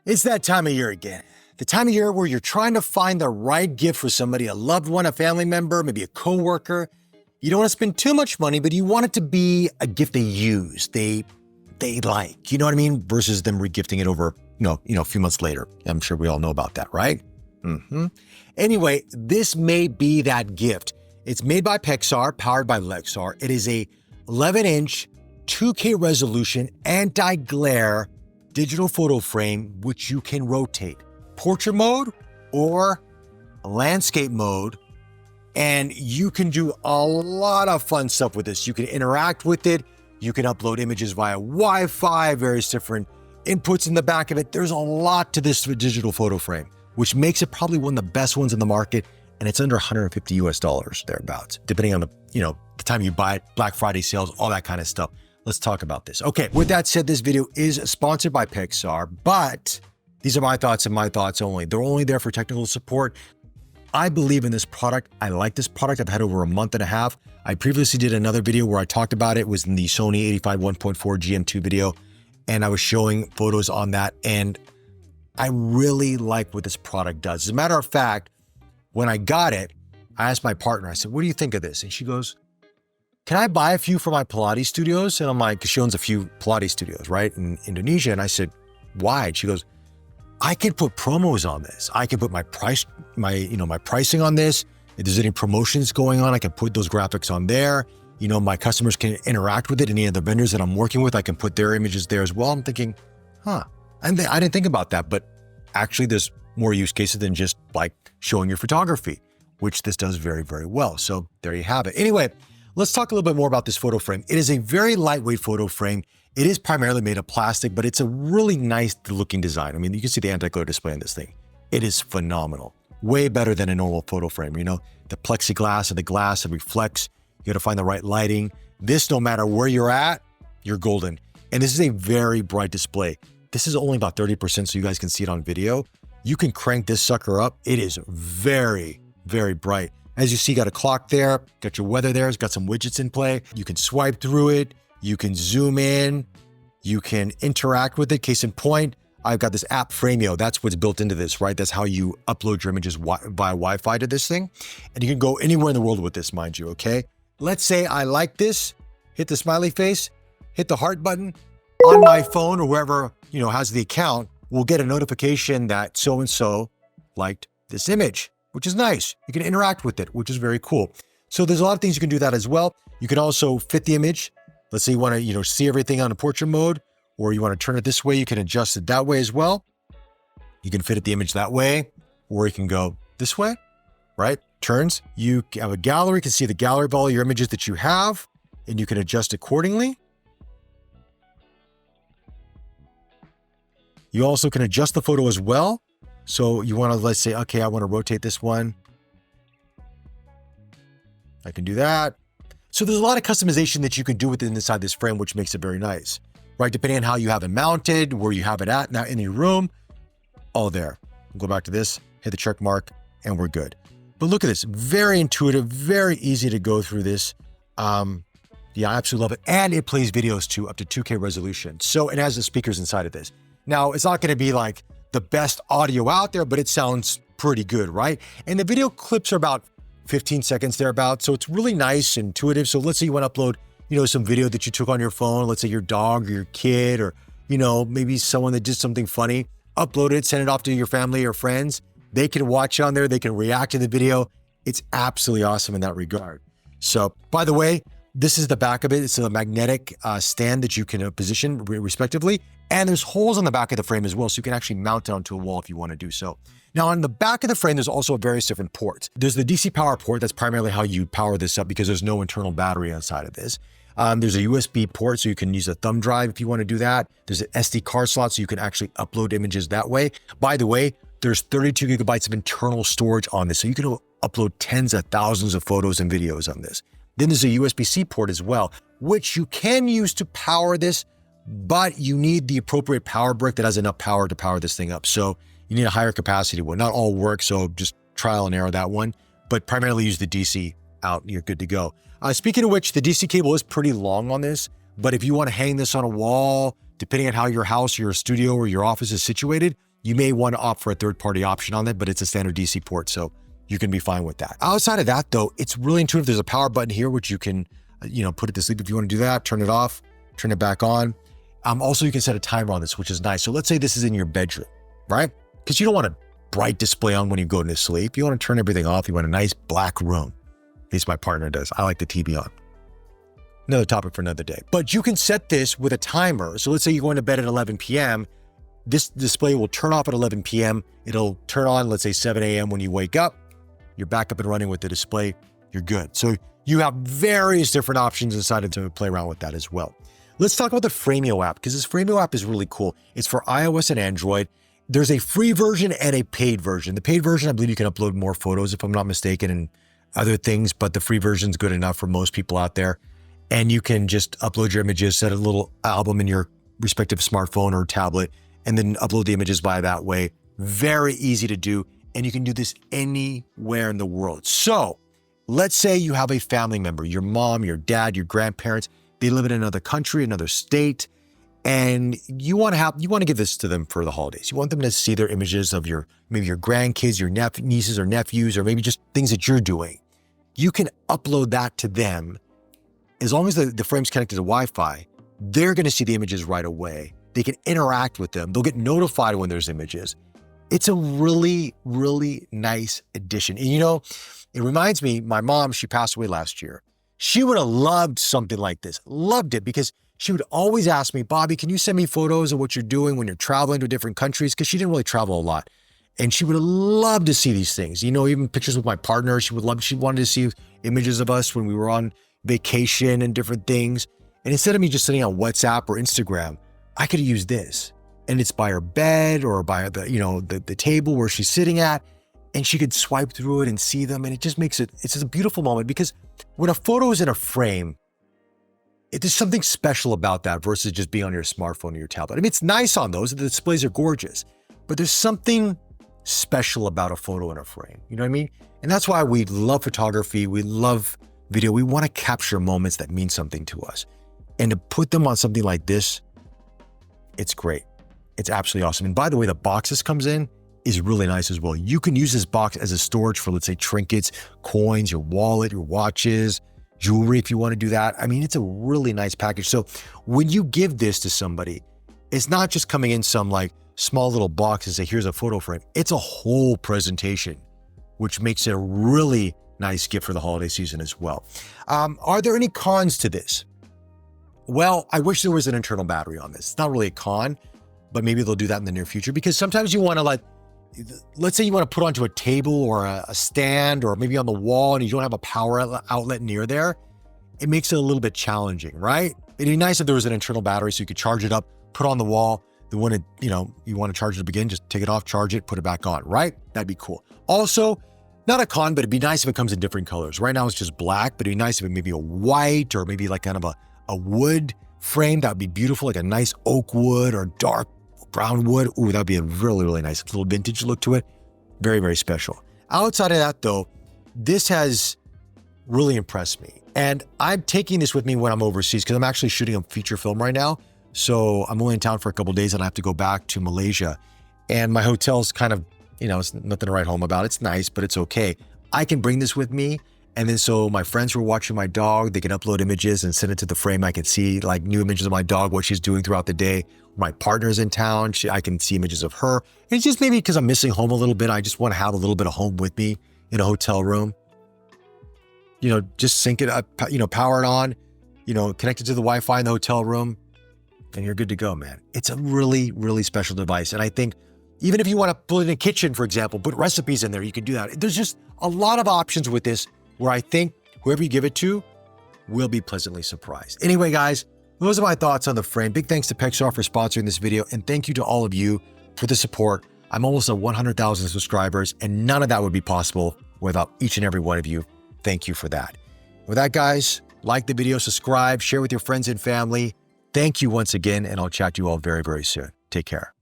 It's that time of year again. The time of year where you're trying to find the right gift for somebody, a loved one, a family member, maybe a coworker. You don't want to spend too much money, but you want it to be a gift they use, they like, you know what I mean? Versus them regifting it over, a few months later. I'm sure we all know about that, right? Anyway, this may be that gift. It's made by Pexar, powered by Lexar. It is a 11-inch, 2K resolution, anti-glare digital photo frame, which you can rotate. Portrait mode or landscape mode. And you can do a lot of fun stuff with this. You can interact with it. You can upload images via Wi-Fi, various different inputs in the back of it. There's a lot to this digital photo frame, which makes it probably one of the best ones in the market. And it's under 150 US dollars thereabouts, depending on the time you buy it, Black Friday sales, all that kind of stuff. Let's talk about this. Okay, with that said, this video is sponsored by Pexar, but these are my thoughts and my thoughts only. They're only there for technical support. I believe in this product. I like this product. I've had over a month and a half. I previously did another video where I talked about it. It was in the Sony 85 1.4 GM2 video, and I was showing photos on that, and I really like what this product does. As a matter of fact, when I got it, I asked my partner, I said, what do you think of this? And she goes, can I buy a few for my Pilates studios? And I'm like, she owns a few Pilates studios, right, in Indonesia. And I said, why? And she goes, I can put promos on this. I can put my pricing on this. If there's any promotions going on, I can put those graphics on there. My customers can interact with it. Any of the vendors that I'm working with, I can put their images there as well. I'm thinking, and I didn't think about that, but actually there's more use cases than just like showing your photography, which this does very, very well. So there you have it. Anyway, let's talk a little bit more about this photo frame. It is a very lightweight photo frame. It is primarily made of plastic, but it's a really nice looking design. I mean, you can see the anti-glare display on this thing. It is phenomenal. Way better than a normal photo frame. The plexiglass and the glass, it reflects. You got to find the right lighting. This, no matter where you're at, you're golden. And this is a very bright display. This is only about 30%, so you guys can see it on video. You can crank this sucker up. It is very, very bright. As you see, got a clock there, got your weather there, it's got some widgets in play. You can swipe through it, you can zoom in, you can interact with it. Case in point, I've got this app Frameo. That's what's built into this, right? That's how you upload your images via Wi-Fi to this thing. And you can go anywhere in the world with this, mind you, okay? Let's say I like this, hit the smiley face, hit the heart button on my phone or wherever, has the account, we'll get a notification that so-and-so liked this image, which is nice. You can interact with it, which is very cool. So there's a lot of things you can do that as well. You can also fit the image. Let's say you want to, see everything on a portrait mode, or you want to turn it this way, you can adjust it that way as well. You can fit the image that way, or you can go this way, right? Turns. You have a gallery, you can see the gallery of all your images that you have, and you can adjust accordingly. You also can adjust the photo as well. So you want to, let's say, okay, I want to rotate this one. I can do that. So there's a lot of customization that you can do within inside this frame, which makes it very nice, right? Depending on how you have it mounted, where you have it at now in your room, all there. Go back to this, hit the check mark, and we're good. But look at this, very intuitive, very easy to go through this. Yeah, I absolutely love it. And it plays videos too, up to 2K resolution. So it has the speakers inside of this. Now, it's not going to be like the best audio out there, but it sounds pretty good, right? And the video clips are about 15 seconds thereabouts. So it's really nice, intuitive. So let's say you want to upload, some video that you took on your phone, let's say your dog or your kid, or, maybe someone that did something funny, upload it, send it off to your family or friends. They can watch on there. They can react to the video. It's absolutely awesome in that regard. So by the way, this is the back of it. It's a magnetic stand that you can position respectively. And there's holes on the back of the frame as well, so you can actually mount it onto a wall if you want to do so. Now, on the back of the frame, there's also various different ports. There's the DC power port. That's primarily how you power this up because there's no internal battery inside of this. There's a USB port, so you can use a thumb drive if you want to do that. There's an SD card slot, so you can actually upload images that way. By the way, there's 32 gigabytes of internal storage on this, so you can upload tens of thousands of photos and videos on this. Then there's a USB-C port as well, which you can use to power this, but you need the appropriate power brick that has enough power to power this thing up. So you need a higher capacity one. Not all work, so just trial and error that one, but primarily use the DC out, you're good to go. Speaking of which, the DC cable is pretty long on this, but if you want to hang this on a wall, depending on how your house, your studio, or your office is situated, You may want to opt for a third-party option on that, but it's a standard DC port, so you can be fine with that. Outside of that, though, it's really intuitive. There's a power button here, which you can, put it to sleep if you want to do that. Turn it off, turn it back on. Also, you can set a timer on this, which is nice. So let's say this is in your bedroom, right? Because you don't want a bright display on when you go to sleep. You want to turn everything off. You want a nice black room. At least my partner does. I like the TV on. Another topic for another day. But you can set this with a timer. So let's say you're going to bed at 11 p.m. This display will turn off at 11 p.m. It'll turn on, let's say 7 a.m. when you wake up. You're back up and running with the display. You're good. So you have various different options inside to play around with that as well. Let's talk about the Frameo app, because this Frameo app is really cool. It's for iOS and Android. There's a free version and a paid version. The paid version, I believe you can upload more photos, if I'm not mistaken, and other things, but the free version is good enough for most people out there. And you can just upload your images, set a little album in your respective smartphone or tablet, and then upload the images by that way. Very easy to do. And you can do this anywhere in the world. So let's say you have a family member, your mom, your dad, your grandparents, they live in another country, another state, and you want to give this to them for the holidays. You want them to see their images of maybe your grandkids, your nieces or nephews, or maybe just things that you're doing. You can upload that to them. As long as the frame's connected to Wi-Fi, they're going to see the images right away. They can interact with them. They'll get notified when there's images. It's a really, really nice addition. And it reminds me, my mom, she passed away last year. She would have loved something like this, loved it, because she would always ask me, Bobby, can you send me photos of what you're doing when you're traveling to different countries? Because she didn't really travel a lot. And she would have loved to see these things. Even pictures with my partner, she wanted to see images of us when we were on vacation and different things. And instead of me just sitting on WhatsApp or Instagram, I could have used this. And it's by her bed or by the table where she's sitting at, and she could swipe through it and see them. And it just makes it's just a beautiful moment, because when a photo is in a frame, there's something special about that versus just being on your smartphone or your tablet. I mean, it's nice on those. The displays are gorgeous, but there's something special about a photo in a frame. You know what I mean? And that's why we love photography. We love video. We want to capture moments that mean something to us. And to put them on something like this, it's great. It's absolutely awesome. And by the way, the box this comes in is really nice as well. You can use this box as a storage for, let's say, trinkets, coins, your wallet, your watches, jewelry, if you want to do that. I mean, it's a really nice package. So when you give this to somebody, it's not just coming in some like small little box and say, here's a photo frame. It's a whole presentation, which makes it a really nice gift for the holiday season as well. Are there any cons to this? Well, I wish there was an internal battery on this. It's not really a con, but maybe they'll do that in the near future, because sometimes you want to let's say you want to put onto a table or a stand or maybe on the wall and you don't have a power outlet near there. It makes it a little bit challenging, right? It'd be nice if there was an internal battery so you could charge it up, put it on the wall. Then when you want to charge it up again, just take it off, charge it, put it back on, right? That'd be cool. Also, not a con, but it'd be nice if it comes in different colors. Right now it's just black, but it'd be nice if it maybe a white or maybe like kind of a wood frame. That would be beautiful, like a nice oak wood or dark brown wood. Ooh, that'd be a really, really nice little vintage look to it. Very, very special. Outside of that though, this has really impressed me. And I'm taking this with me when I'm overseas, because I'm actually shooting a feature film right now. So I'm only in town for a couple of days and I have to go back to Malaysia. And my hotel's kind of, it's nothing to write home about. It's nice, but it's okay. I can bring this with me. And then so my friends who are watching my dog, they can upload images and send it to the frame. I can see like new images of my dog, what she's doing throughout the day. My partner's in town. I can see images of her. And it's just maybe because I'm missing home a little bit. I just want to have a little bit of home with me in a hotel room. Just sync it up, power it on, connect it to the Wi-Fi in the hotel room, and you're good to go, man. It's a really, really special device. And I think even if you want to put it in a kitchen, for example, put recipes in there, you can do that. There's just a lot of options with this where I think whoever you give it to will be pleasantly surprised. Anyway, guys, those are my thoughts on the frame. Big thanks to Pexar for sponsoring this video, and thank you to all of you for the support. I'm almost at 100,000 subscribers, and none of that would be possible without each and every one of you. Thank you for that. With that, guys, like the video, subscribe, share with your friends and family. Thank you once again, and I'll chat to you all very, very soon. Take care.